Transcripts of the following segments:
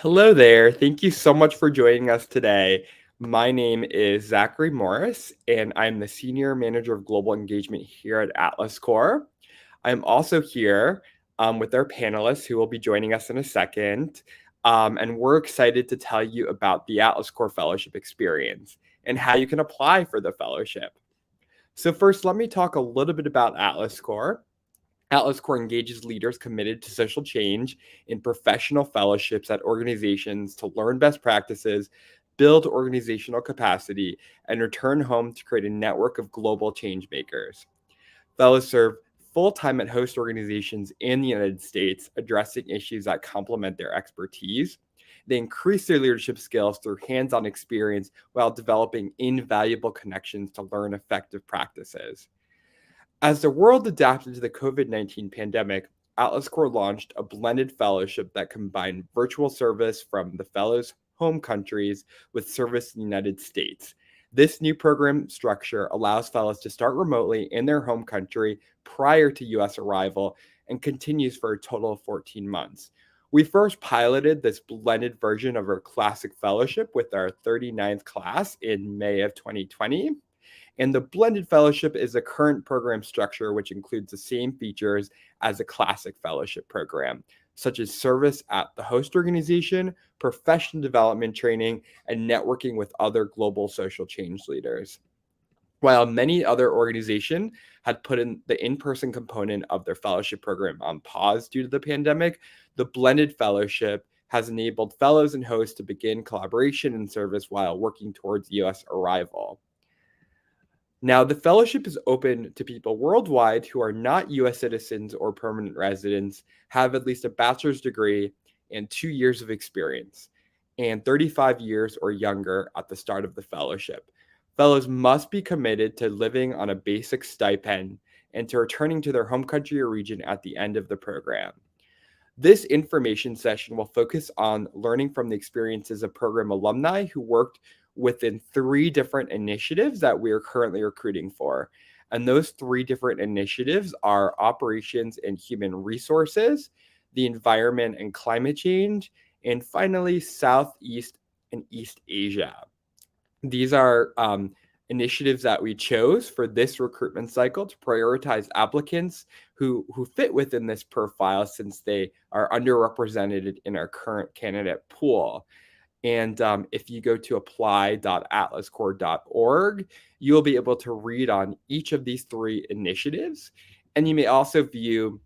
Hello there. Thank you so much for joining us today. My name is Zachary Morris, and I'm the Senior Manager of Global Engagement here at Atlas Corps. I'm also here with our panelists who will be joining us in a second. And we're excited to tell you about the Atlas Corps Fellowship experience and how you can apply for the fellowship. So first, let me talk a little bit about Atlas Corps. Atlas Corps engages leaders committed to social change in professional fellowships at organizations to learn best practices, build organizational capacity, and return home to create a network of global change makers. Fellows serve full-time at host organizations in the United States, addressing issues that complement their expertise. They increase their leadership skills through hands-on experience while developing invaluable connections to learn effective practices. As the world adapted to the COVID-19 pandemic, Atlas Corps launched a blended fellowship that combined virtual service from the fellows' home countries with service in the United States. This new program structure allows fellows to start remotely in their home country prior to U.S. arrival and continues for a total of 14 months. We first piloted this blended version of our classic fellowship with our 39th class in May of 2020. And the blended fellowship is a current program structure which includes the same features as a classic fellowship program, such as service at the host organization, professional development training, and networking with other global social change leaders. While many other organizations had put in the in-person component of their fellowship program on pause due to the pandemic, the blended fellowship has enabled fellows and hosts to begin collaboration and service while working towards U.S. arrival. Now, the fellowship is open to people worldwide who are not U.S. citizens or permanent residents, have at least a bachelor's degree and 2 years of experience, and 35 years or younger at the start of the fellowship. Fellows must be committed to living on a basic stipend and to returning to their home country or region at the end of the program. This information session will focus on learning from the experiences of program alumni who worked within 3 different initiatives that we are currently recruiting for. And those 3 different initiatives are operations and human resources, the environment and climate change, and finally, Southeast and East Asia. These are initiatives that we chose for this recruitment cycle to prioritize applicants who fit within this profile since they are underrepresented in our current candidate pool. And if you go to apply.atlascorps.org, you'll be able to read on each of these 3 initiatives. And you may also view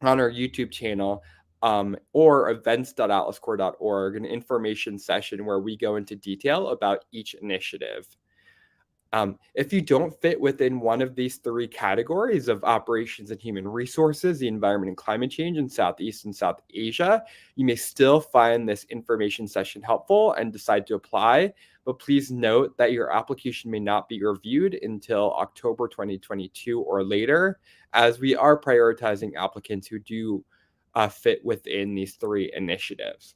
on our YouTube channel or events.atlascorps.org an information session where we go into detail about each initiative. If you don't fit within one of these 3 categories of operations and human resources, the environment and climate change in Southeast and South Asia, you may still find this information session helpful and decide to apply. But please note that your application may not be reviewed until October 2022 or later, as we are prioritizing applicants who do fit within these 3 initiatives.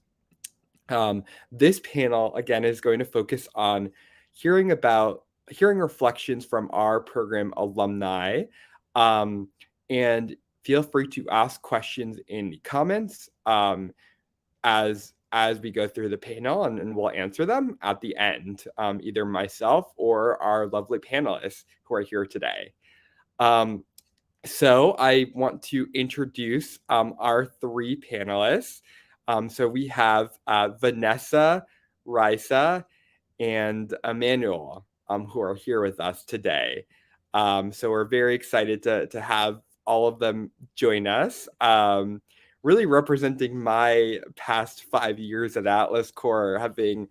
This panel, again, is going to focus on hearing reflections from our program alumni, and feel free to ask questions in the comments as we go through the panel, and we'll answer them at the end, either myself or our lovely panelists who are here today. So I want to introduce our 3 panelists. So we have Vanessa, Raisa, and Emmanuel, who are here with us today. So we're very excited to have all of them join us, really representing my past 5 years at Atlas Corps, having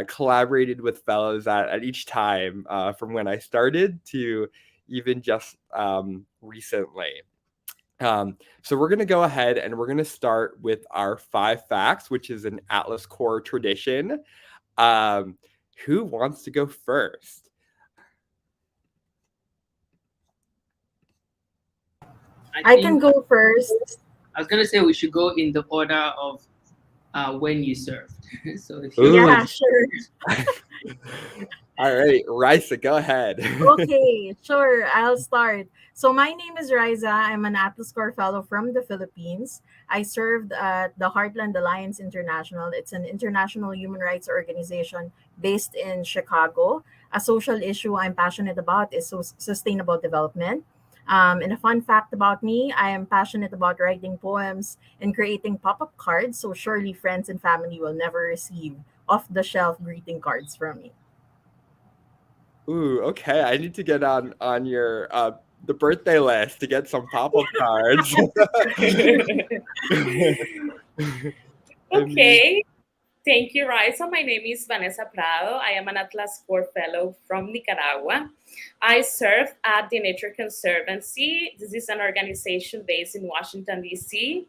collaborated with fellows at each time, from when I started to even just recently. So we're going to go ahead and we're going to start with our 5 facts, which is an Atlas Corps tradition. Who wants to go first? I can go first. I was gonna say we should go in the order of when you served. So if Yeah, sure. All right, Risa, go ahead. Okay, sure. I'll start. So my name is Riza. I'm an Atlas Corps fellow from the Philippines. I served at the Heartland Alliance International. It's an international human rights organization based in Chicago. A social issue I'm passionate about is sustainable development. And a fun fact about me, I am passionate about writing poems and creating pop-up cards. So surely friends and family will never receive off-the-shelf greeting cards from me. Ooh, okay. I need to get on your the birthday list to get some pop-up cards. Amazing. Okay, thank you, Raisa. My name is Vanessa Prado. I am an Atlas Corps Fellow from Nicaragua. I serve at the Nature Conservancy. This is an organization based in Washington, D.C.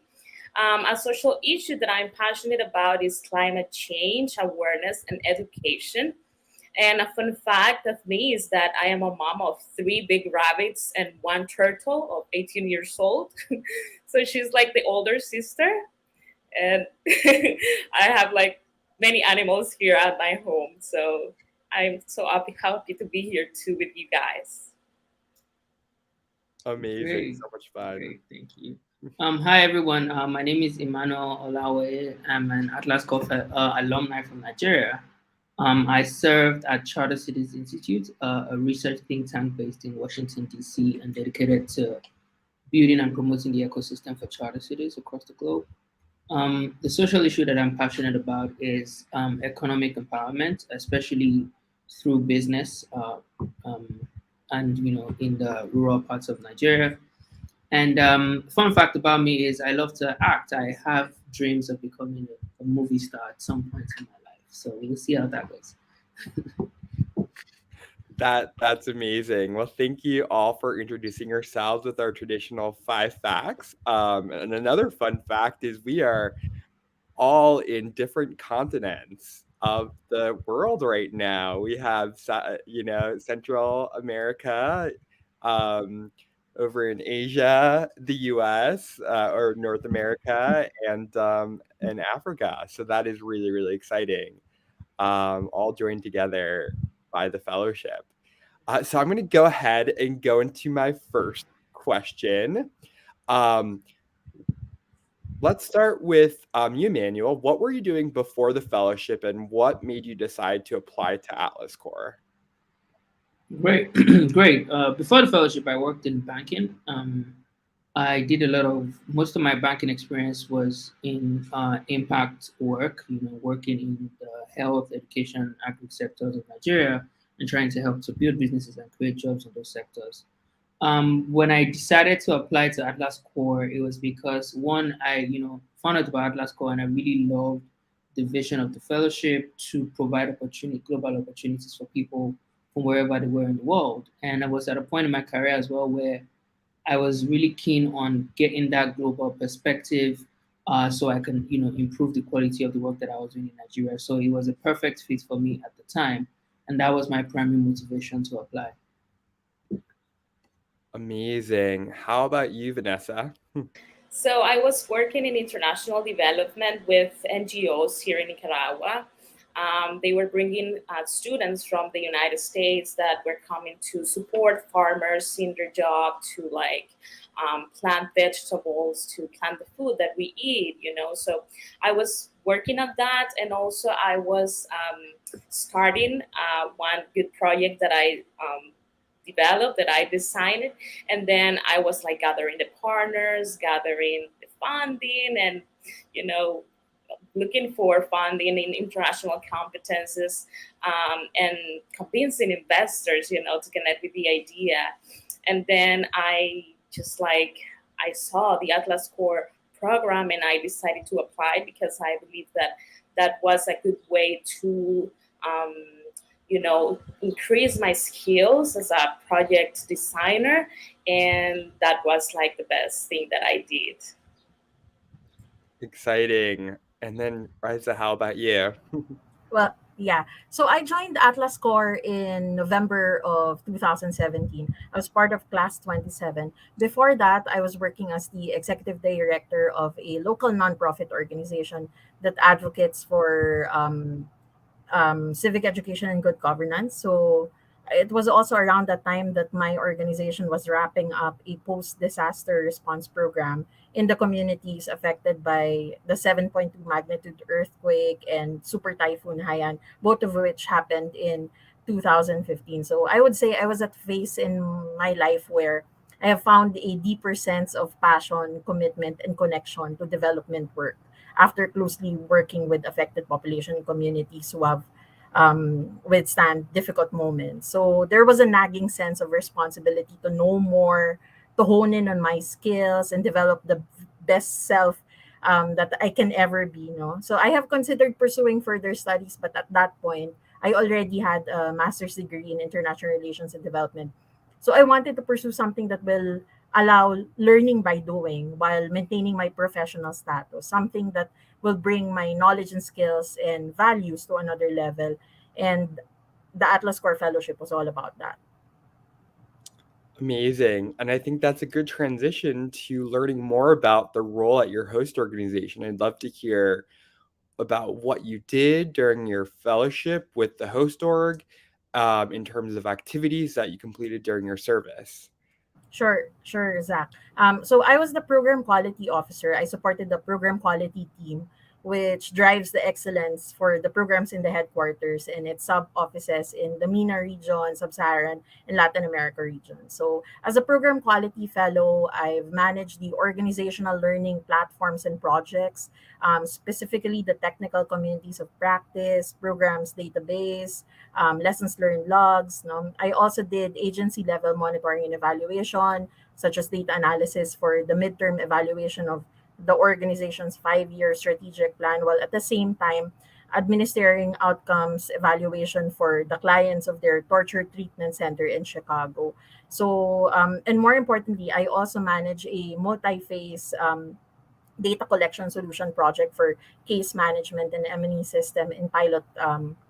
A social issue that I'm passionate about is climate change, awareness, and education. And a fun fact of me is that I am a mom of three big rabbits and one turtle of 18 years old. So she's like the older sister. And I have like many animals here at my home. So I'm so happy to be here too with you guys. Amazing. Great. So much fun. Great, thank you. Hi everyone. My name is Emmanuel Olawe. I'm an Atlas Corps alumni from Nigeria. I served at Charter Cities Institute, a research think tank based in Washington, D.C., and dedicated to building and promoting the ecosystem for charter cities across the globe. The social issue that I'm passionate about is economic empowerment, especially through business, and in the rural parts of Nigeria. And fun fact about me is I love to act. I have dreams of becoming a movie star at some point in my life. So we'll see how that goes. That's amazing. Well, thank you all for introducing yourselves with our traditional 5 facts. And another fun fact is we are all in different continents of the world right now. We have, Central America, um, over in Asia, the U.S. Or North America, and Africa. So that is really, really exciting. All joined together by the fellowship. So I'm going to go ahead and go into my first question. Um, let's start with you, Manuel. What were you doing before the fellowship, and what made you decide to apply to Atlas Corps? Great, great. Before the fellowship, I worked in banking. I did most of my banking experience was in impact work, working in the health, education, agri sectors of Nigeria and trying to help to build businesses and create jobs in those sectors. When I decided to apply to Atlas Corps, it was because one, I found out about Atlas Corps and I really loved the vision of the fellowship to provide global opportunities for people from wherever they were in the world. And I was at a point in my career as well where I was really keen on getting that global perspective, so I can, improve the quality of the work that I was doing in Nigeria. So it was a perfect fit for me at the time, and that was my primary motivation to apply. Amazing. How about you, Vanessa? So I was working in international development with NGOs here in Nicaragua. They were bringing students from the United States that were coming to support farmers in their job to plant vegetables, to plant the food that we eat. So I was working on that, and also I was starting one good project that I developed, that I designed, and then I was like gathering the partners, gathering the funding, and you know looking for funding in international competences, and convincing investors to connect with the idea. And then I just I saw the Atlas Corps program and I decided to apply because I believe that that was a good way to um, increase my skills as a project designer, and that was like the best thing that I did. Exciting. And then, Riza, how about you? Well, yeah. So I joined Atlas Corps in November of 2017. I was part of Class 27. Before that, I was working as the executive director of a local nonprofit organization that advocates for civic education and good governance. So it was also around that time that my organization was wrapping up a post-disaster response program in the communities affected by the 7.2 magnitude earthquake and super typhoon Haiyan, both of which happened in 2015. So I would say I was at a phase in my life where I have found a deeper sense of passion, commitment, and connection to development work after closely working with affected population communities who have withstand difficult moments. So there was a nagging sense of responsibility to know more, to hone in on my skills, and develop the best self that I can ever be. So I have considered pursuing further studies, but at that point, I already had a master's degree in international relations and development. So I wanted to pursue something that will allow learning by doing while maintaining my professional status, something that will bring my knowledge and skills and values to another level. And the Atlas Corps Fellowship was all about that. Amazing. And I think that's a good transition to learning more about the role at your host organization. I'd love to hear about what you did during your fellowship with the host org, in terms of activities that you completed during your service. Sure, Zach. So I was the program quality officer. I supported the program quality team, which drives the excellence for the programs in the headquarters and its sub offices in the MENA region, Sub-Saharan, and Latin America region. So as a program quality fellow, I've managed the organizational learning platforms and projects, specifically the technical communities of practice, programs database, lessons learned logs. No? I also did agency level monitoring and evaluation, such as data analysis for the midterm evaluation of the organization's 5-year strategic plan, while at the same time administering outcomes evaluation for the clients of their torture treatment center in Chicago. So, and more importantly, I also manage a multi-phase data collection solution project for case management and M&E system in pilot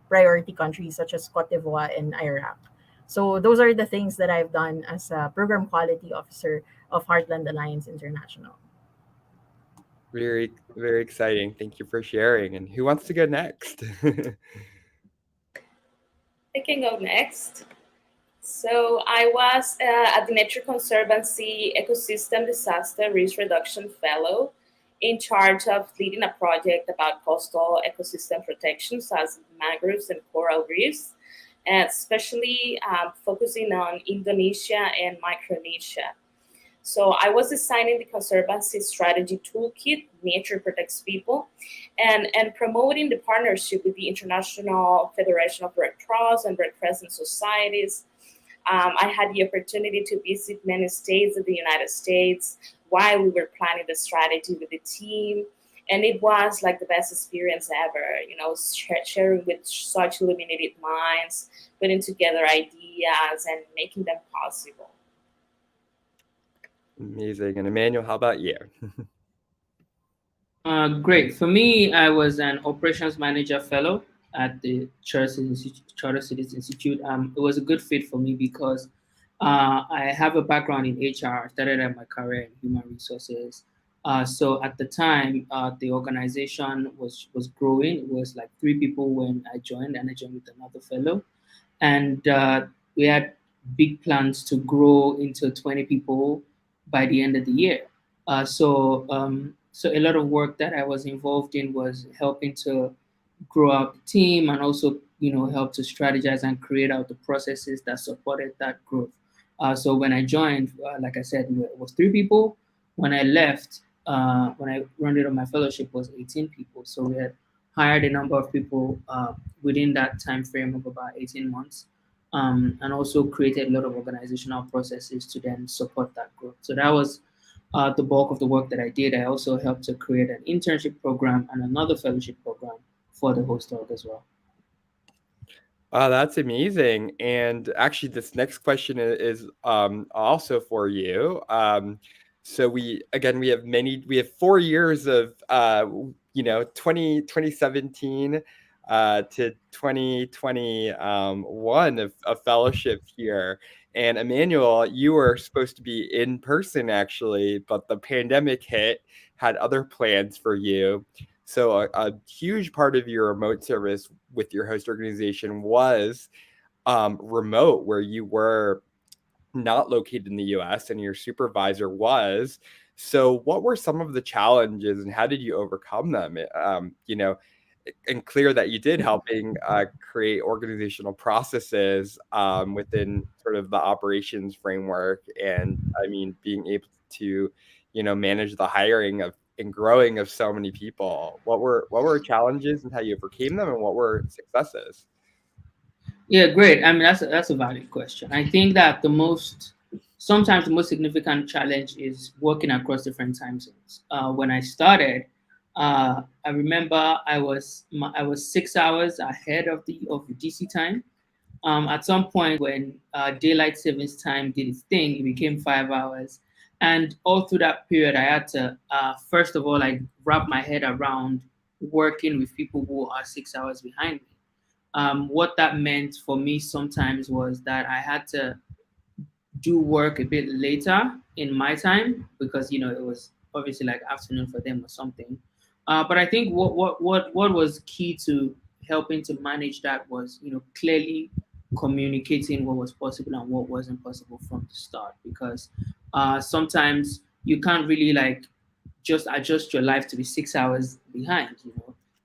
priority countries such as Cote d'Ivoire and Iraq. So those are the things that I've done as a program quality officer of Heartland Alliance International. Very, very exciting. Thank you for sharing. And who wants to go next? I can go next. So I was at the Nature Conservancy Ecosystem Disaster Risk Reduction Fellow in charge of leading a project about coastal ecosystem protection, such as mangroves and coral reefs, and especially focusing on Indonesia and Micronesia. So I was designing the Conservancy Strategy Toolkit, Nature Protects People, and promoting the partnership with the International Federation of Red Cross and Red Crescent Societies. I had the opportunity to visit many states of the United States while we were planning the strategy with the team. And it was like the best experience ever, sharing with such illuminated minds, putting together ideas and making them possible. Amazing. And Emmanuel, how about you? Great. For me, I was an operations manager fellow at the Charter Cities Institute. It was a good fit for me because I have a background in HR. I started out my career in human resources. So at the time, the organization was growing. It was like 3 people when I joined, and I joined with another fellow. And we had big plans to grow into 20 people by the end of the year. So a lot of work that I was involved in was helping to grow out the team and also, help to strategize and create out the processes that supported that growth. So when I joined, like I said, it was 3 people. When I left, when I rounded up my fellowship, was 18 people. So we had hired a number of people within that time frame of about 18 months, and also created a lot of organizational processes to then support that growth. So that was the bulk of the work that I did. I also helped to create an internship program and another fellowship program for the host org as well. Wow, that's amazing. And actually, this next question is also for you. So we have 4 years of 2017 to 2021 of fellowship here. And Emmanuel, you were supposed to be in person actually, but the pandemic hit, had other plans for you. So a huge part of your remote service with your host organization was remote, where you were not located in the US and your supervisor was. So what were some of the challenges and how did you overcome them? And clear that you did helping create organizational processes within sort of the operations framework, and I mean being able to manage the hiring of and growing of so many people. What were challenges and how you overcame them, and what were successes? Yeah, great. I mean, that's a valid question. I think that sometimes the most significant challenge is working across different time zones. When I started, I remember I was 6 hours ahead of the DC time. At some point, when daylight savings time did its thing, it became 5 hours, and all through that period, I had to first of all like wrap my head around working with people who are 6 hours behind me. What that meant for me sometimes was that I had to do work a bit later in my time because it was obviously like afternoon for them or something. But I think what was key to helping to manage that was clearly communicating what was possible and what wasn't possible from the start, because sometimes you can't really like just adjust your life to be 6 hours behind.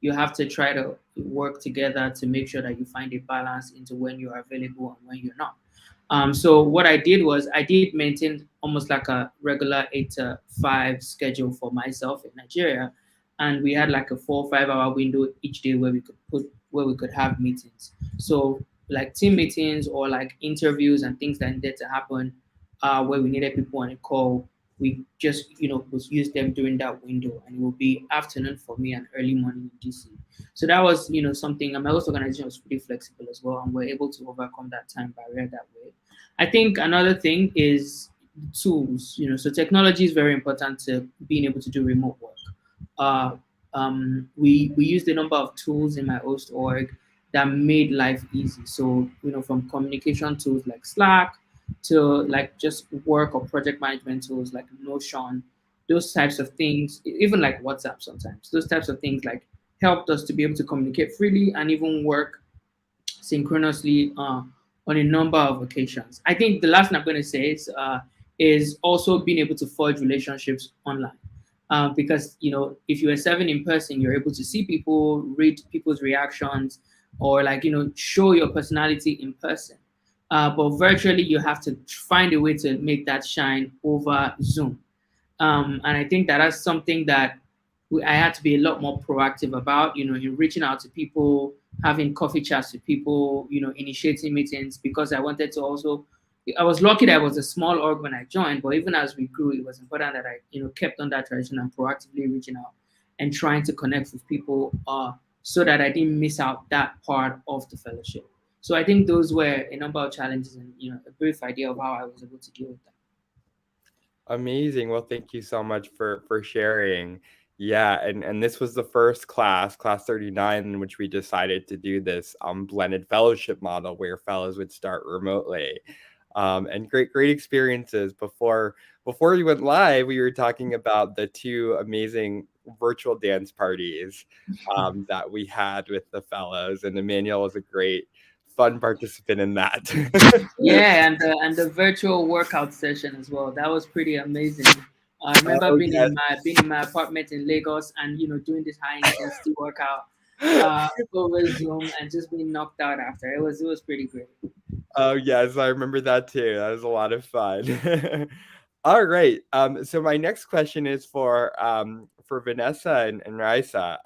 You have to try to work together to make sure that you find a balance into when you are available and when you're not. So what I did was I did maintain almost like a regular 8 to 5 schedule for myself in Nigeria, and we had like a 4 or 5 hour window each day where we could have meetings. So like team meetings or like interviews and things that needed to happen, where we needed people on a call, we just was use them during that window, and it will be afternoon for me and early morning in DC. So that was something. And my host organization was pretty flexible as well, and we're able to overcome that time barrier that way. I think another thing is tools. So technology is very important to being able to do remote work. Uh, we used a number of tools in my host org that made life easy. So from communication tools like Slack to like just work or project management tools like Notion, those types of things, even like WhatsApp sometimes, those types of things like helped us to be able to communicate freely and even work synchronously on a number of occasions. I think the last thing I'm going to say is also being able to forge relationships online. Because if you are serving in person, you're able to see people, read people's reactions, or like show your personality in person. But virtually, you have to find a way to make that shine over Zoom. And I think that that's something that I had to be a lot more proactive about, in reaching out to people, having coffee chats with people, initiating meetings, because I wanted to also, I was lucky that I was a small org when I joined, but even as we grew, it was important that I, kept on that tradition and proactively reaching out and trying to connect with people so that I didn't miss out that part of the fellowship. So I think those were a number of challenges and, a brief idea of how I was able to deal with that. Amazing. Well, thank you so much for sharing. Yeah, and this was the first class 39, in which we decided to do this blended fellowship model where fellows would start remotely. And great experiences. Before we went live, we were talking about the two amazing virtual dance parties that we had with the fellows, and Emmanuel was a great fun participant in that. Yeah, and the virtual workout session as well. That was pretty amazing. I remember Oh, being yes. in my apartment in Lagos and doing this high intensity workout over Zoom and just being knocked out after. It was pretty great. Oh, yes, I remember that too. That was a lot of fun. All right. So my next question is for Vanessa and Raisa.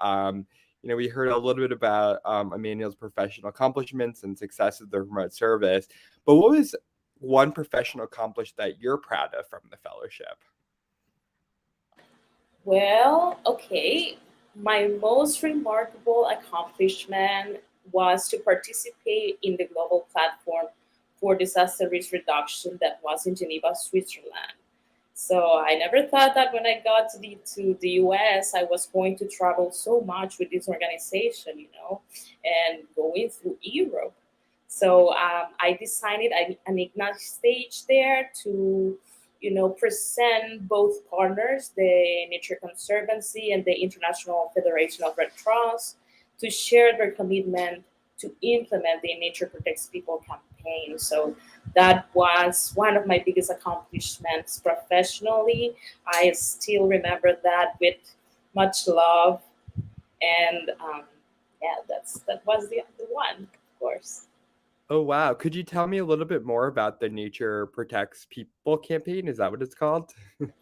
We heard a little bit about Emmanuel's professional accomplishments and success of the remote service, but what was one professional accomplishment that you're proud of from the fellowship? Well, okay. My most remarkable accomplishment was to participate in the global platform for disaster risk reduction that was in Geneva, Switzerland. So I never thought that when I got to the US, I was going to travel so much with this organization, and going through Europe. So I designed an Ignite stage there to present both partners, the Nature Conservancy and the International Federation of Red Cross, to share their commitment to implement the Nature Protects People campaign. So that was one of my biggest accomplishments professionally. I still remember that with much love, and yeah, that was the one, of course. Oh, wow. Could you tell me a little bit more about the Nature Protects People campaign? Is that what it's called?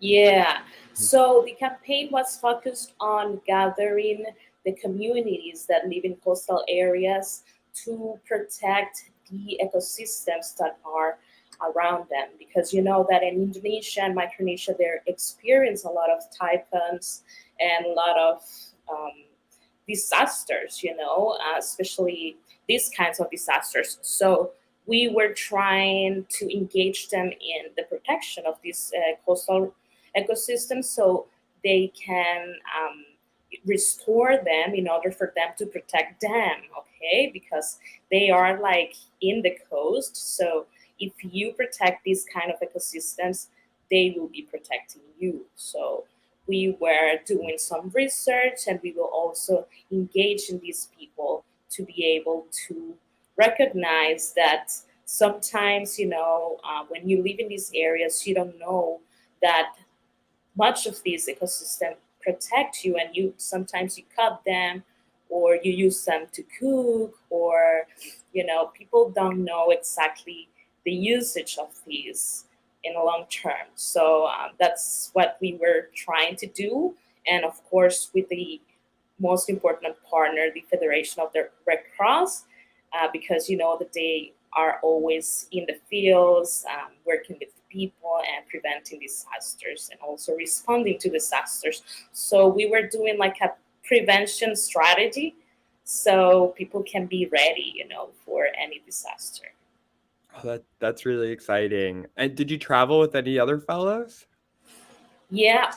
Yeah. So the campaign was focused on gathering the communities that live in coastal areas to protect the ecosystems that are around them. Because you know that in Indonesia and Micronesia, they experience a lot of typhoons and a lot of um, disasters, especially these kinds of disasters. So we were trying to engage them in the protection of these coastal ecosystems so they can restore them in order for them to protect them, okay? Because they are like in the coast. So if you protect these kind of ecosystems, they will be protecting you. So we were doing some research, and we will also engage in these people to be able to recognize that sometimes, when you live in these areas, you don't know that much of these ecosystem protect you, and you sometimes you cut them or you use them to cook, or people don't know exactly the usage of these in a long term. So that's what we were trying to do, and of course with the most important partner, the Federation of the Red Cross, because you know that they are always in the fields, working with people and preventing disasters and also responding to disasters. So we were doing like a prevention strategy so people can be ready, for any disaster. Oh, that's really exciting. And did you travel with any other fellows? Yeah,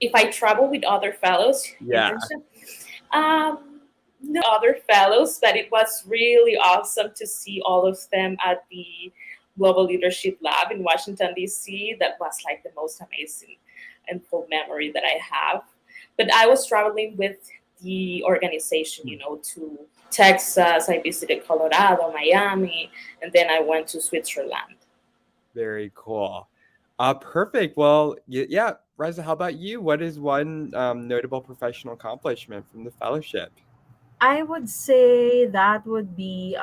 if I travel with other fellows, you Yeah, mentioned. No other fellows, but it was really awesome to see all of them at the Global Leadership Lab in Washington, D.C. That was like the most amazing and full memory that I have. But I was traveling with the organization, to Texas. I visited Colorado, Miami, and then I went to Switzerland. very cool. Perfect. Well, yeah, Reza, how about you? What is one notable professional accomplishment from the fellowship? I would say that would be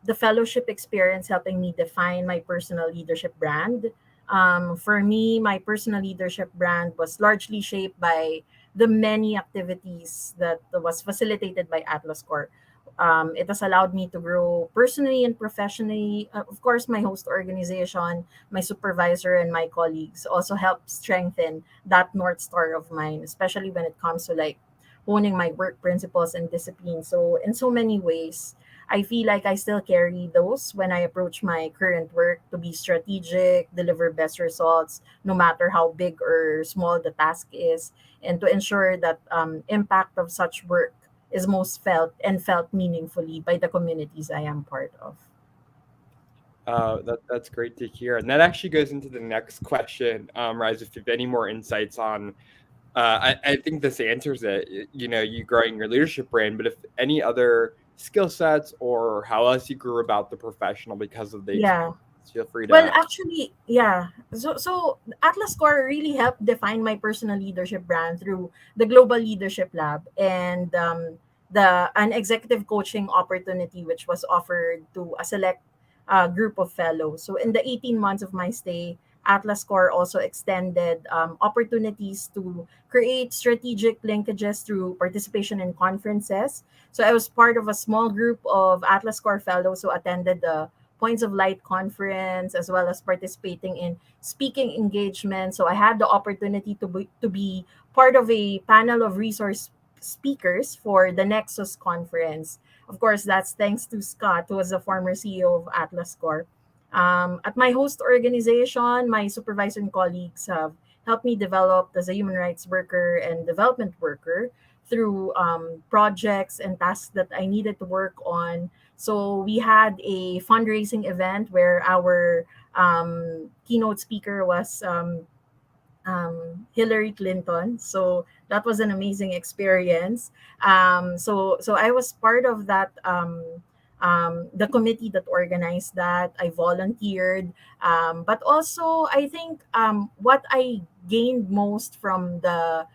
the fellowship experience helping me define my personal leadership brand. For me, my personal leadership brand was largely shaped by the many activities that was facilitated by Atlas Corps. It has allowed me to grow personally and professionally. Of course, my host organization, my supervisor, and my colleagues also help strengthen that North Star of mine, especially when it comes to like honing my work principles and discipline. So, in so many ways, I feel like I still carry those when I approach my current work to be strategic, deliver best results, no matter how big or small the task is, and to ensure that impact of such work is most felt meaningfully by the communities I am part of. That's great to hear. And that actually goes into the next question, Rise, if you have any more insights on, I think this answers it, you growing your leadership brand, but if any other skill sets or how else you grew about the professional because of the Yeah. experience, feel free Well, to. actually, yeah. So Atlas Core really helped define my personal leadership brand through the Global Leadership Lab and the an executive coaching opportunity which was offered to a select group of fellows. So in the 18 months of my stay, Atlas Core also extended opportunities to create strategic linkages through participation in conferences. So I was part of a small group of Atlas Core fellows who attended the Points of Light conference as well as participating in speaking engagements. So I had the opportunity to be part of a panel of resource speakers for the Nexus conference. Of course, that's thanks to Scott, who was the former CEO of Atlas Corp. At my host organization, my supervisor and colleagues have helped me develop as a human rights worker and development worker through projects and tasks that I needed to work on So we had a fundraising event where our keynote speaker was Hillary Clinton. So that was an amazing experience. So I was part of that. The committee that organized that. I volunteered, but also I think what I gained most from the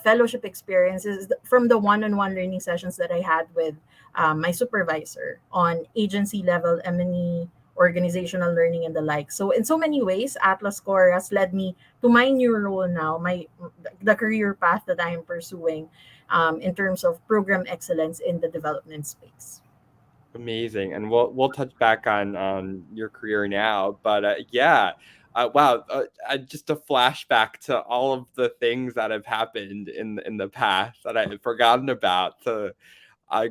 fellowship experience is from the one-on-one learning sessions that I had with my supervisor on agency level M&E, organizational learning, and the like. So in so many ways, Atlas Corps has led me to my new role now, my the career path that I am pursuing in terms of program excellence in the development space. Amazing, and we'll touch back on your career now, but yeah, wow, just a flashback to all of the things that have happened in the past that I had forgotten about. So,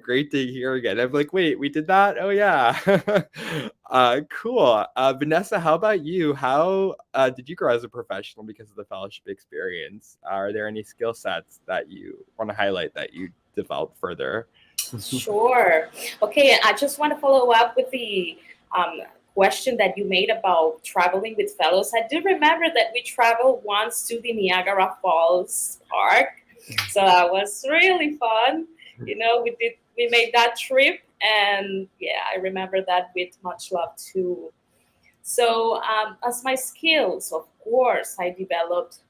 great to hear again. I'm like, wait, we did that? Oh yeah, cool. Vanessa, how about you? How did you grow as a professional because of the fellowship experience? Are there any skill sets that you want to highlight that you developed further? Sure. Okay, I just want to follow up with the question that you made about traveling with fellows. I do remember that we traveled once to the Niagara Falls Park, so that was really fun. We made that trip, and yeah, I remember that with much love too. So, as my skills, of course, I developed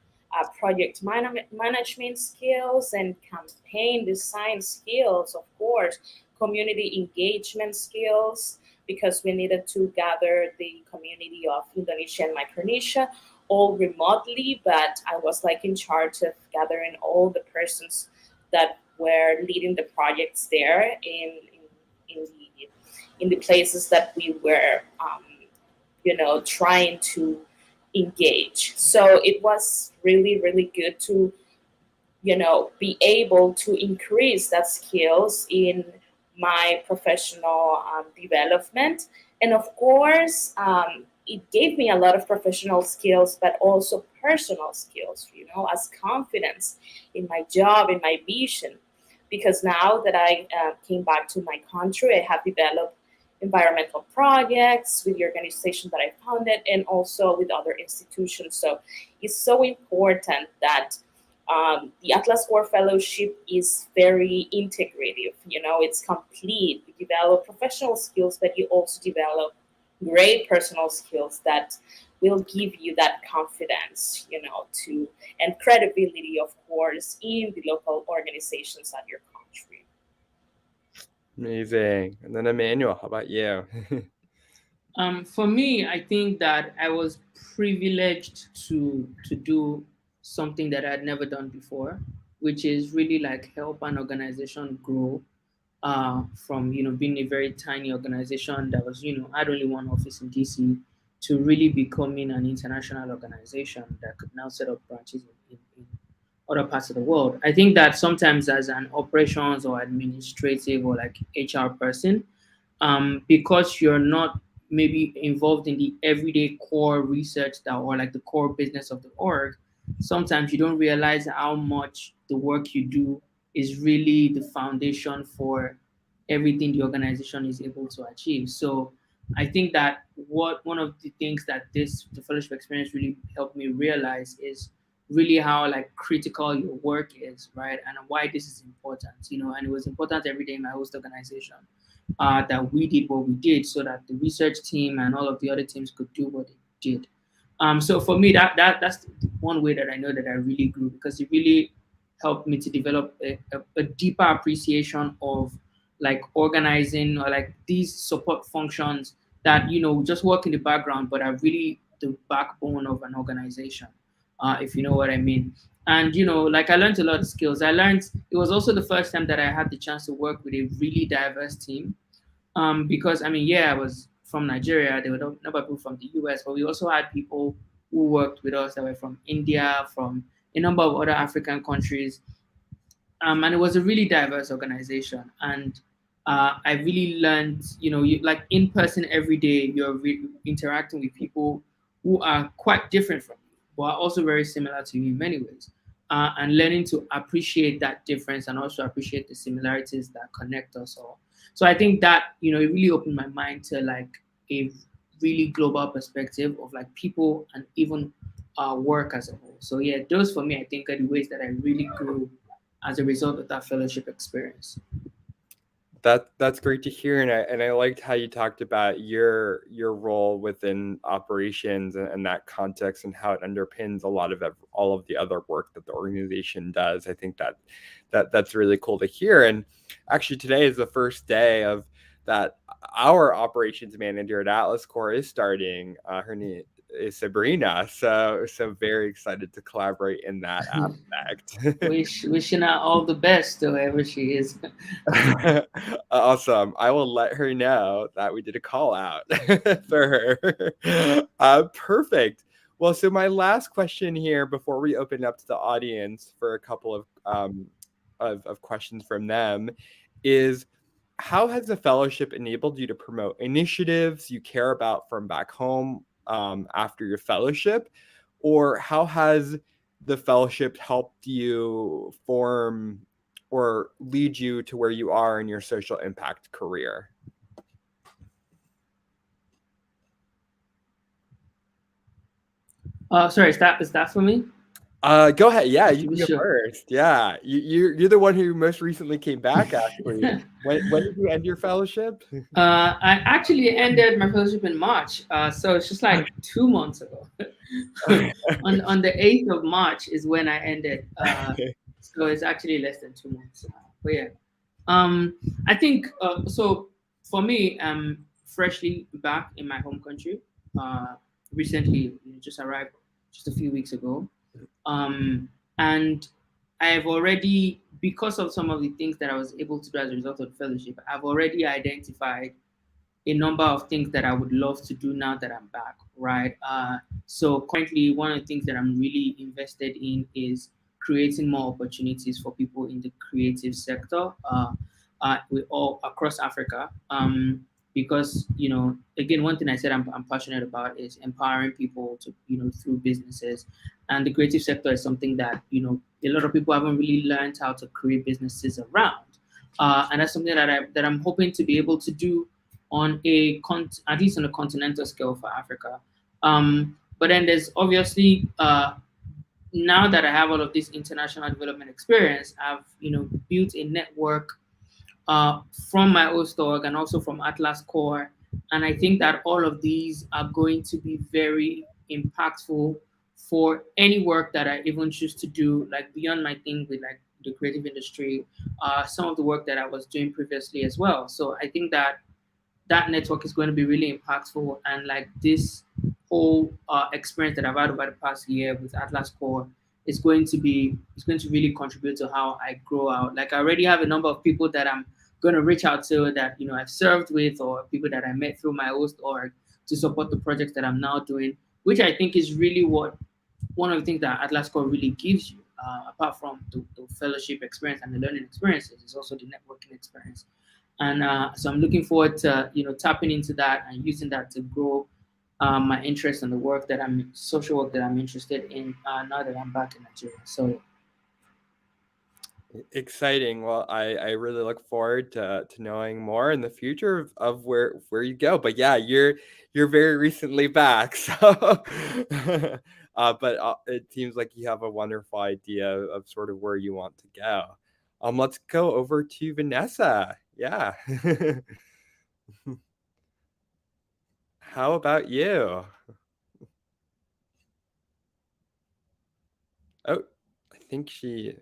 project management skills and campaign design skills, of course, community engagement skills, because we needed to gather the community of Indonesia and Micronesia all remotely, but I was like in charge of gathering all the persons that were leading the projects there in the in the places that we were trying to engage. So it was really, really good to, be able to increase that skills in my professional development. And of course, it gave me a lot of professional skills, but also personal skills, as confidence in my job, in my vision. Because now that I came back to my country, I have developed environmental projects with the organization that I founded and also with other institutions. So it's so important that the Atlas Corps Fellowship is very integrative. It's complete. You develop professional skills, but you also develop great personal skills that will give you that confidence, to and credibility, of course, in the local organizations at your country. Amazing. And then Emmanuel, how about you? For me, I think that I was privileged to do something that I had never done before, which is really like help an organization grow from being a very tiny organization that was had only one office in DC to really becoming an international organization that could now set up branches in other parts of the world. I think that sometimes as an operations or administrative or like HR person, because you're not maybe involved in the everyday core research that or like the core business of the org, sometimes you don't realize how much the work you do is really the foundation for everything the organization is able to achieve. So I think that one of the things that the fellowship experience really helped me realize is really how like critical your work is, right? And why this is important, and it was important every day in my host organization that we did what we did so that the research team and all of the other teams could do what they did. So for me, that's one way that I know that I really grew because it really helped me to develop a deeper appreciation of like organizing or like these support functions that just work in the background but are really the backbone of an organization, if you know what I mean. And like I learned a lot of skills. It was also the first time that I had the chance to work with a really diverse team, because I mean, yeah, I was from Nigeria. There were no people from the US, but we also had people who worked with us that were from India, from a number of other African countries, and it was a really diverse organization. And I really learned, like in person every day, you're interacting with people who are quite different from you, but are also very similar to you in many ways. And learning to appreciate that difference and also appreciate the similarities that connect us all. So I think that, it really opened my mind to like a really global perspective of like people and even work as a whole. So yeah, those for me, I think, are the ways that I really grew as a result of that fellowship experience. That's great to hear, and I liked how you talked about your role within operations and that context and how it underpins a lot of all of the other work that the organization does. I think that's really cool to hear. And actually, today is the first day of that. Our operations manager at Atlas Corps is starting. Her name is Sabrina, so very excited to collaborate in that aspect. Wishing her all the best, wherever she is. Awesome. I will let her know that we did a call out for her. Perfect. Well, so my last question here before we open up to the audience for a couple of questions from them is, how has the fellowship enabled you to promote initiatives you care about from back home after your fellowship? Or how has the fellowship helped you form or lead you to where you are in your social impact career? Sorry, is that for me? Go ahead. Yeah, you can go Sure. first. Yeah, you're the one who most recently came back. Actually, when did you end your fellowship? I actually ended my fellowship in March, so it's just like 2 months ago. on the 8th of March is when I ended. So it's actually less than 2 months. But yeah, um, I think so. For me, I'm freshly back in my home country. Uh, Recently, just arrived just a few weeks ago. And I've already, because of some of the things that I was able to do as a result of the fellowship, I've already identified a number of things that I would love to do now that I'm back, right? So currently, one of the things that I'm really invested in is creating more opportunities for people in the creative sector, with all across Africa. Because again, one thing I said I'm passionate about is empowering people to through businesses, and the creative sector is something that a lot of people haven't really learned how to create businesses around, and that's something that I'm hoping to be able to do on at least on a continental scale for Africa. But then there's obviously now that I have all of this international development experience, I've built a network from my host org and also from Atlas Core, and I think that all of these are going to be very impactful for any work that I even choose to do, like beyond my thing with like the creative industry, some of the work that I was doing previously as well. So I think that network is going to be really impactful, and like this whole experience that I've had over the past year with Atlas Core is going to really contribute to how I grow out. Like I already have a number of people that I'm going to reach out to that I've served with, or people that I met through my host org to support the projects that I'm now doing, which I think is really what one of the things that Atlas Core really gives you, apart from the fellowship experience and the learning experiences, is also the networking experience. And so I'm looking forward to tapping into that and using that to grow my interest in the social work that I'm interested in, now that I'm back in Nigeria. So Exciting. Well, I really look forward to knowing more in the future of where you go. But yeah, you're very recently back, so but it seems like you have a wonderful idea of sort of where you want to go. Let's go over to Vanessa. Yeah. How about you? Oh, I think she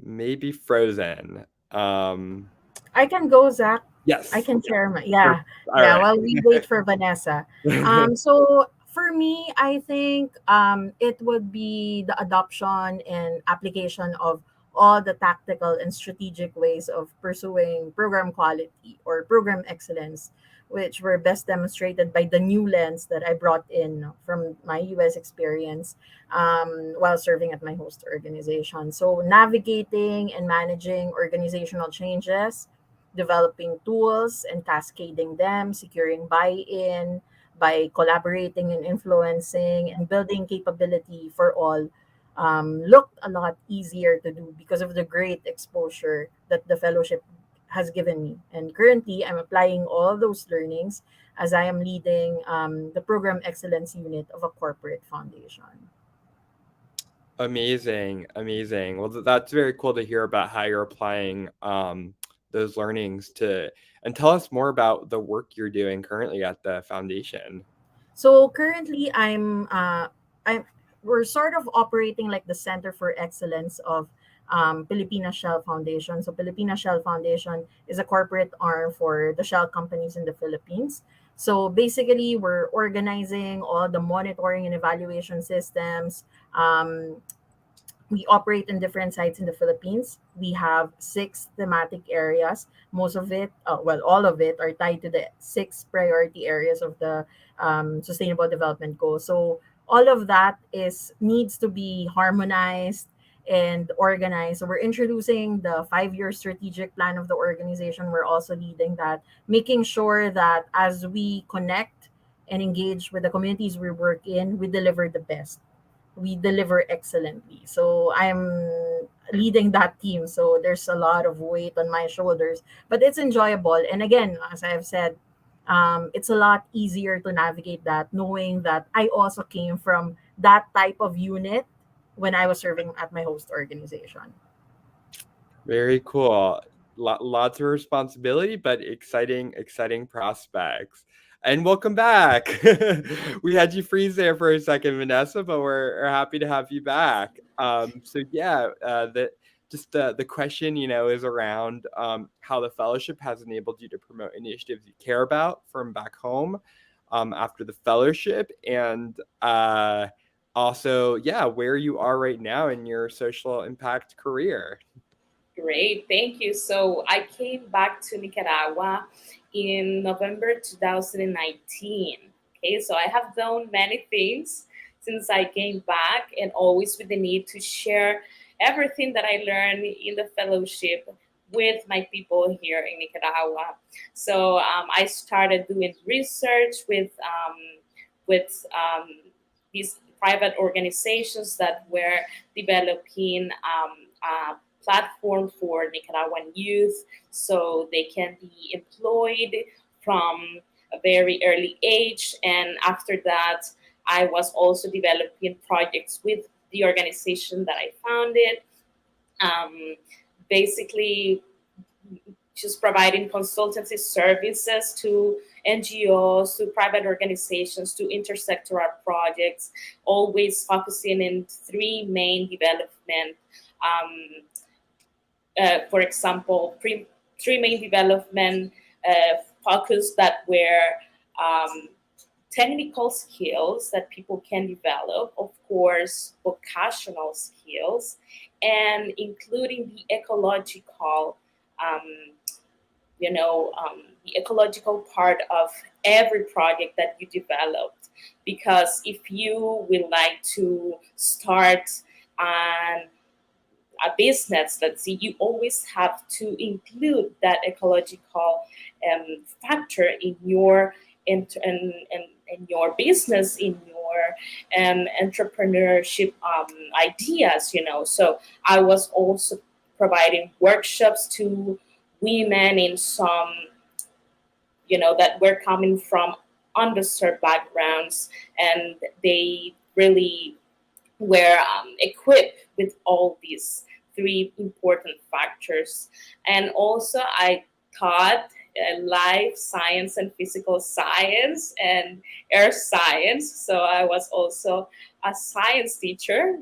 may be frozen. I can go, Zach. Yes. I can share my All yeah. right. While we wait for Vanessa. So for me, I think it would be the adoption and application of all the tactical and strategic ways of pursuing program quality or program excellence, which were best demonstrated by the new lens that I brought in from my US experience while serving at my host organization. So navigating and managing organizational changes, developing tools and cascading them, securing buy in by collaborating and influencing, and building capability for all looked a lot easier to do because of the great exposure that the fellowship has given me. And currently, I'm applying all those learnings as I am leading the program excellence unit of a corporate foundation. Amazing, amazing. Well, that's very cool to hear about how you're applying those learnings to, and tell us more about the work you're doing currently at the foundation. So currently, I'm we're sort of operating like the Center for Excellence of Filipina Shell Foundation. So Filipina Shell Foundation is a corporate arm for the shell companies in the Philippines. So basically, we're organizing all the monitoring and evaluation systems. We operate in different sites in the Philippines. We have six thematic areas. Most of it, well, all of it, are tied to the six priority areas of the Sustainable Development Goals. So all of that is needs to be harmonized and organized. So we're introducing the 5-year strategic plan of the organization. We're also leading that, making sure that as we connect and engage with the communities we work in, we deliver the best, we deliver excellently. So I'm leading that team. So there's a lot of weight on my shoulders, but it's enjoyable. And again, as I've said, it's a lot easier to navigate that, knowing that I also came from that type of unit when I was serving at my host organization. Very cool. Lots of responsibility, but exciting prospects. And welcome back. We had you freeze there for a second, Vanessa, but we're happy to have you back. So yeah, the question, is around how the fellowship has enabled you to promote initiatives you care about from back home after the fellowship, and also, yeah, where you are right now in your social impact career. Great, thank you. So I came back to Nicaragua in November 2019. Okay, so I have done many things since I came back, and always with the need to share everything that I learned in the fellowship with my people here in Nicaragua. So I started doing research with these private organizations that were developing platform for Nicaraguan youth so they can be employed from a very early age. And after that, I was also developing projects with the organization that I founded. Um, Basically, just providing consultancy services to NGOs, to private organizations, to intersectoral projects, always focusing in three main development for example, three main development focus that were um, technical skills that people can develop, of course, vocational skills, and including the ecological, um, the ecological part of every project that you developed. Because if you would like to start an a business, let's see, you always have to include that ecological factor in your in your business, in your entrepreneurship ideas. So I was also providing workshops to women in some that were coming from underserved backgrounds, and they really were equipped with all these three important factors. And also, I taught life science and physical science and earth science. So I was also a science teacher,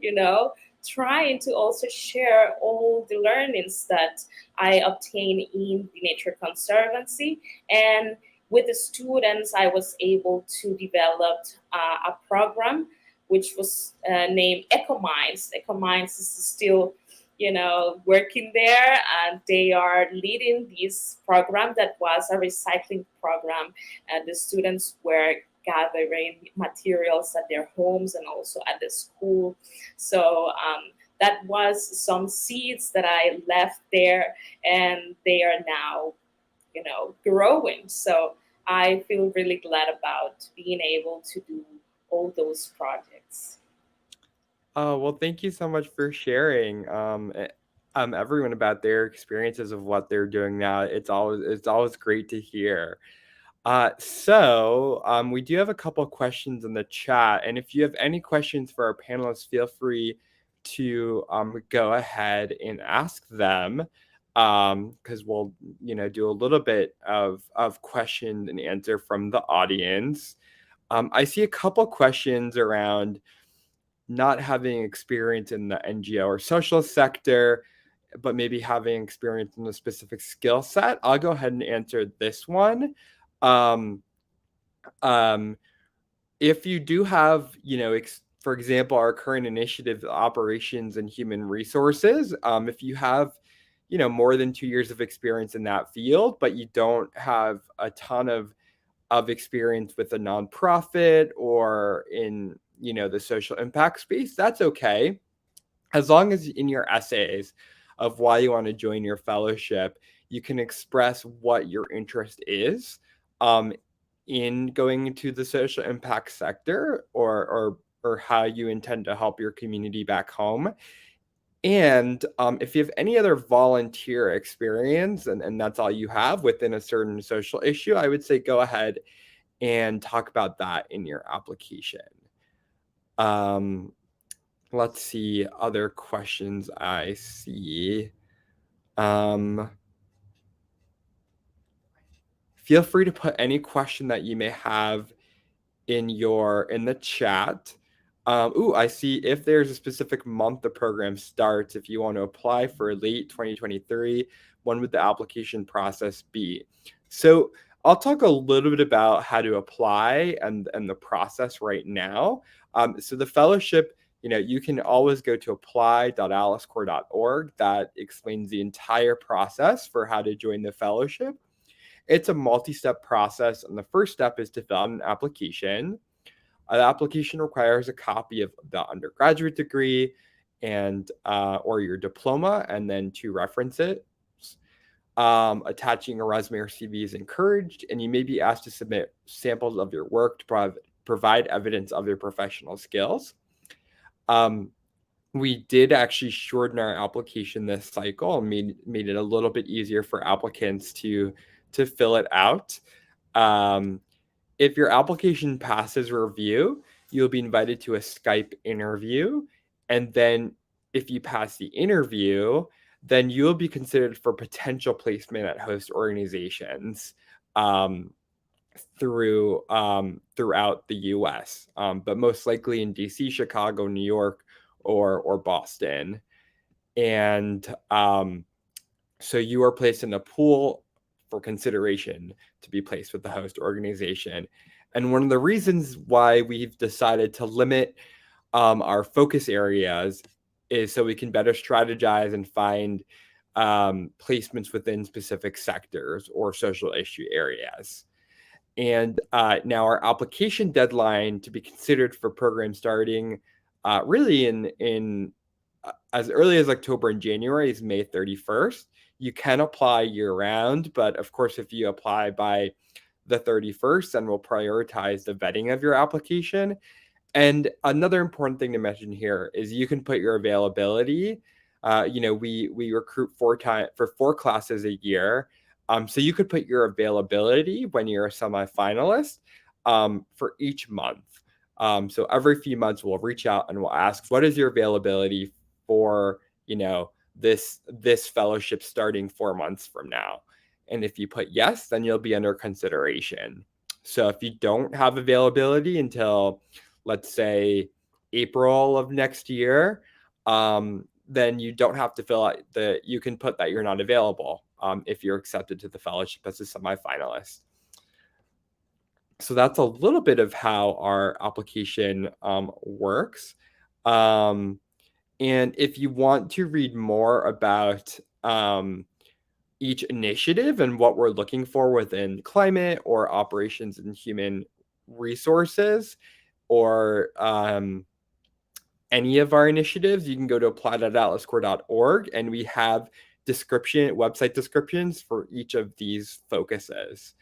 trying to also share all the learnings that I obtained in the Nature Conservancy. And with the students, I was able to develop a program which was named EcoMinds. EcoMinds is still, working there, and they are leading this program that was a recycling program. And the students were gathering materials at their homes and also at the school. So that was some seeds that I left there, and they are now, growing. So I feel really glad about being able to do all those projects. Oh, well, thank you so much for sharing. everyone about their experiences of what they're doing now. It's always great to hear. So we do have a couple of questions in the chat, and if you have any questions for our panelists, feel free to go ahead and ask them, because we'll do a little bit of question and answer from the audience. I see a couple questions around not having experience in the NGO or social sector, but maybe having experience in a specific skill set. I'll go ahead and answer this one. If you do have, for example, our current initiative, operations and human resources, if you have, more than 2 years of experience in that field, but you don't have a ton of experience with a nonprofit or in, the social impact space, that's okay. As long as in your essays of why you want to join your fellowship, you can express what your interest is in going into the social impact sector, or how you intend to help your community back home. And if you have any other volunteer experience and that's all you have within a certain social issue, I would say go ahead and talk about that in your application. Let's see other questions I see. Feel free to put any question that you may have in the chat. I see if there's a specific month the program starts. If you want to apply for late 2023, when would the application process be? So I'll talk a little bit about how to apply and the process right now. So the fellowship, you can always go to apply.atlascorps.org. That explains the entire process for how to join the fellowship. It's a multi-step process, and the first step is to fill out an application. The application requires a copy of the undergraduate degree and or your diploma, and then 2 references. Attaching a resume or CV is encouraged, and you may be asked to submit samples of your work to provide evidence of your professional skills. We did actually shorten our application this cycle and made it a little bit easier for applicants to fill it out. If your application passes review, you'll be invited to a Skype interview. And then if you pass the interview, then you'll be considered for potential placement at host organizations throughout the US, but most likely in DC, Chicago, New York, or Boston. And so you are placed in a pool for consideration to be placed with the host organization. And one of the reasons why we've decided to limit our focus areas is so we can better strategize and find placements within specific sectors or social issue areas. And now our application deadline to be considered for program starting really in as early as October and January is May 31st. You can apply year-round, but of course, if you apply by the 31st, then we'll prioritize the vetting of your application. And another important thing to mention here is you can put your availability. We recruit 4 classes a year, so you could put your availability when you're a semifinalist for each month. So every few months, we'll reach out and we'll ask, what is your availability for this fellowship starting 4 months from now? And if you put yes, then you'll be under consideration. So if you don't have availability until, let's say, April of next year, then you don't have to fill out you can put that you're not available if you're accepted to the fellowship as a semifinalist. So that's a little bit of how our application works. And if you want to read more about each initiative and what we're looking for within climate or operations and human resources, or any of our initiatives, you can go to apply.atlascorps.org, and we have website descriptions for each of these focuses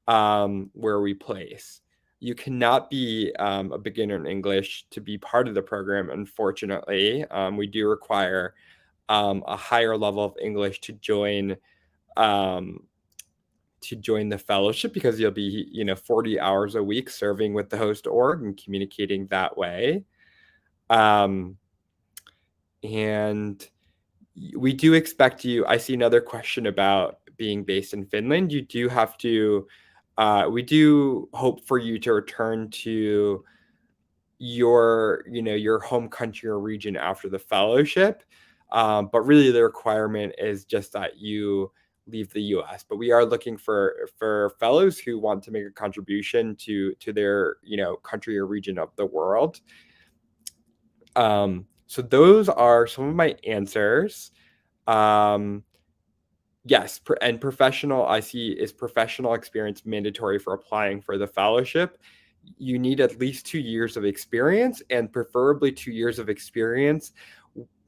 where we place. You cannot be a beginner in English to be part of the program, unfortunately. We do require a higher level of English to join the fellowship, because you'll be 40 hours a week serving with the host org and communicating that way. And we do expect you. I see another question about being based in Finland. You do have to. We do hope for you to return to your home country or region after the fellowship, but really the requirement is just that you leave the U.S. But we are looking for fellows who want to make a contribution to their country or region of the world. So those are some of my answers. Yes, and professional, I see, is professional experience mandatory for applying for the fellowship? You need at least 2 years of experience, and preferably 2 years of experience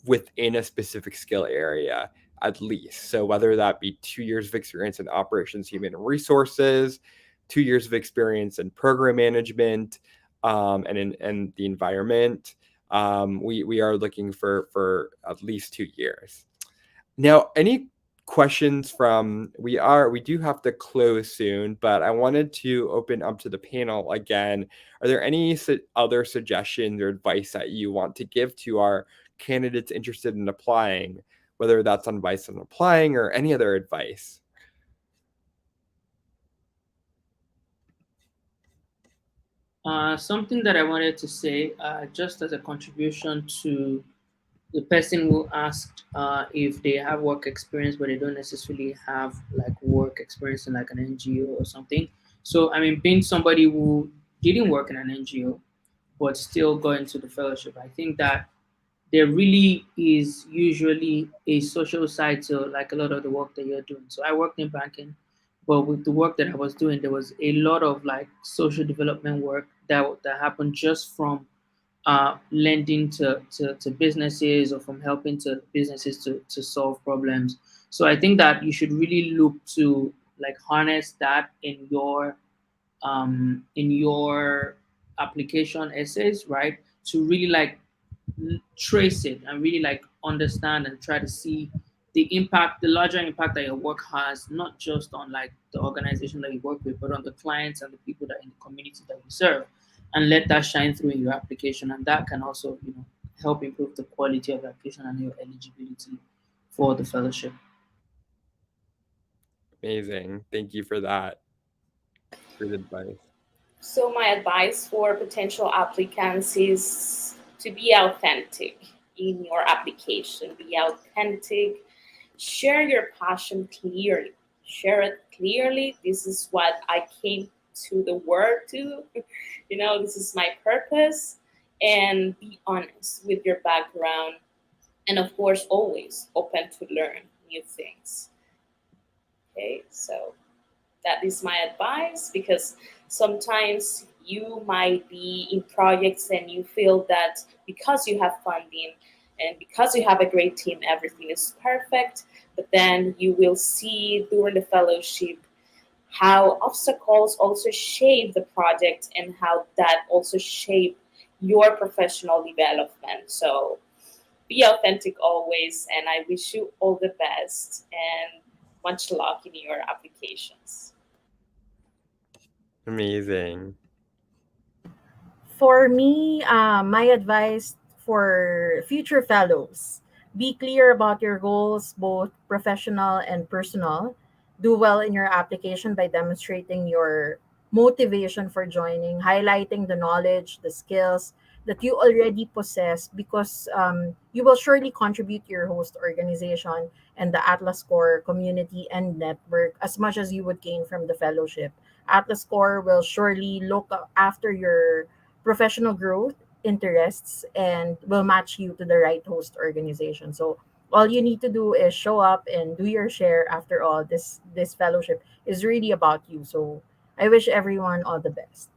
within a specific skill area, at least. So whether that be 2 years of experience in operations, human resources, 2 years of experience in program management, and in the environment, we are looking for at least 2 years. Now, any questions from we do have to close soon, but I wanted to open up to the panel again. Are there any other suggestions or advice that you want to give to our candidates interested in applying, whether that's advice on applying or any other advice? Something that I wanted to say, just as a contribution to the person who asked if they have work experience, but they don't necessarily have like work experience in like an NGO or something. So, I mean, being somebody who didn't work in an NGO, but still got into the fellowship, I think that there really is usually a social side to like a lot of the work that you're doing. So I worked in banking, but with the work that I was doing, there was a lot of like social development work that happened just from lending to businesses, or from helping to businesses to solve problems. So I think that you should really look to like harness that in your application essays, right? To really like trace it and really like understand and try to see the impact, the larger impact that your work has, not just on like the organization that you work with, but on the clients and the people that in the community that you serve, and let that shine through in your application. And that can also, help improve the quality of the application and your eligibility for the fellowship. Amazing. Thank you for that. Good advice. So my advice for potential applicants is to be authentic in your application. Be authentic. Share your passion clearly. Share it clearly. This is what I came to the world to. This is my purpose. And be honest with your background. And of course, always open to learn new things. Okay, so that is my advice, because sometimes you might be in projects and you feel that because you have funding and because you have a great team, everything is perfect. But then you will see during the fellowship how obstacles also shape the project and how that also shape your professional development. So be authentic always, and I wish you all the best and much luck in your applications. Amazing. For me, my advice for future fellows: be clear about your goals, both professional and personal. Do well in your application by demonstrating your motivation for joining, highlighting the knowledge, the skills that you already possess, because you will surely contribute to your host organization and the Atlas Corps community and network as much as you would gain from the fellowship. Atlas Corps will surely look after your professional growth, interests, and will match you to the right host organization. So all you need to do is show up and do your share. After all, this fellowship is really about you. So I wish everyone all the best.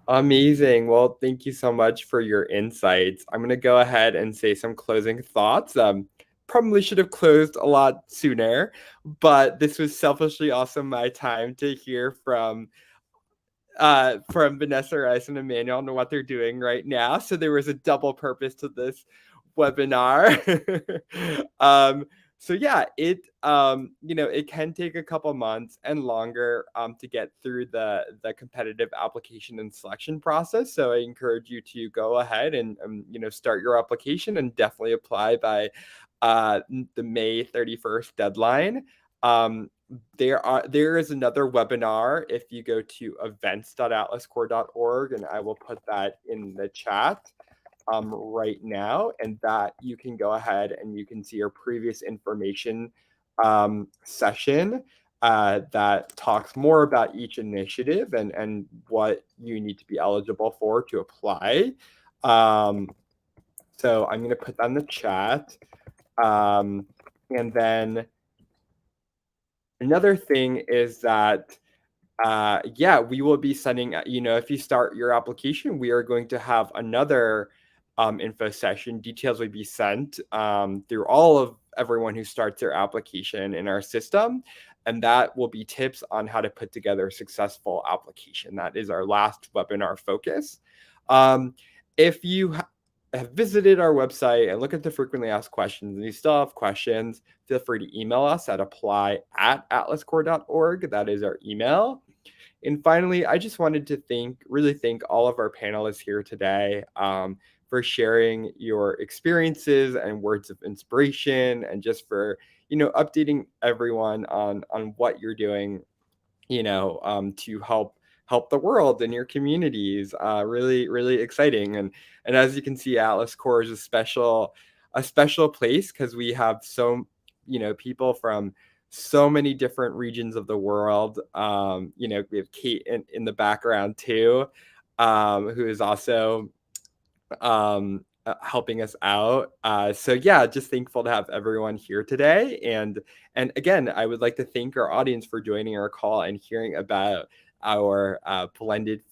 Amazing. Well, thank you so much for your insights. I'm going to go ahead and say some closing thoughts. Probably should have closed a lot sooner, but this was selfishly also my time to hear from Vanessa Rice and Emmanuel and what they're doing right now. So there was a double purpose to this webinar. So yeah, it it can take a couple months and longer to get through the competitive application and selection process. So I encourage you to go ahead and start your application and definitely apply by the May 31st deadline. There is another webinar if you go to events.atlascorps.org, and I will put that in the chat right now, and that you can go ahead and you can see your previous information session that talks more about each initiative and what you need to be eligible for to apply. So I'm going to put that in the chat. And then another thing is that we will be sending, if you start your application, we are going to have another info session. Details will be sent through all of everyone who starts their application in our system. And that will be tips on how to put together a successful application. That is our last webinar focus. If you have visited our website and look at the frequently asked questions and you still have questions, feel free to email us at apply@atlascorps.org. That is our email. And finally, I just wanted to really thank all of our panelists here today for sharing your experiences and words of inspiration, and just for updating everyone on what you're doing to help the world and your communities. Really, really exciting. And as you can see, Atlas Corps is a special place because we have people from so many different regions of the world. We have Kate in the background too, who is also helping us out. So yeah, just thankful to have everyone here today. And again, I would like to thank our audience for joining our call and hearing about our blended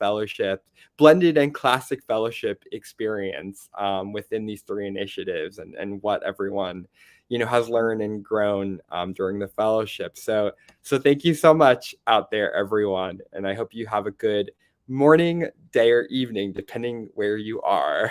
and classic fellowship experience within these 3 initiatives, and what everyone has learned and grown during the fellowship. So thank you so much out there, everyone, and I hope you have a good morning, day, or evening, depending where you are.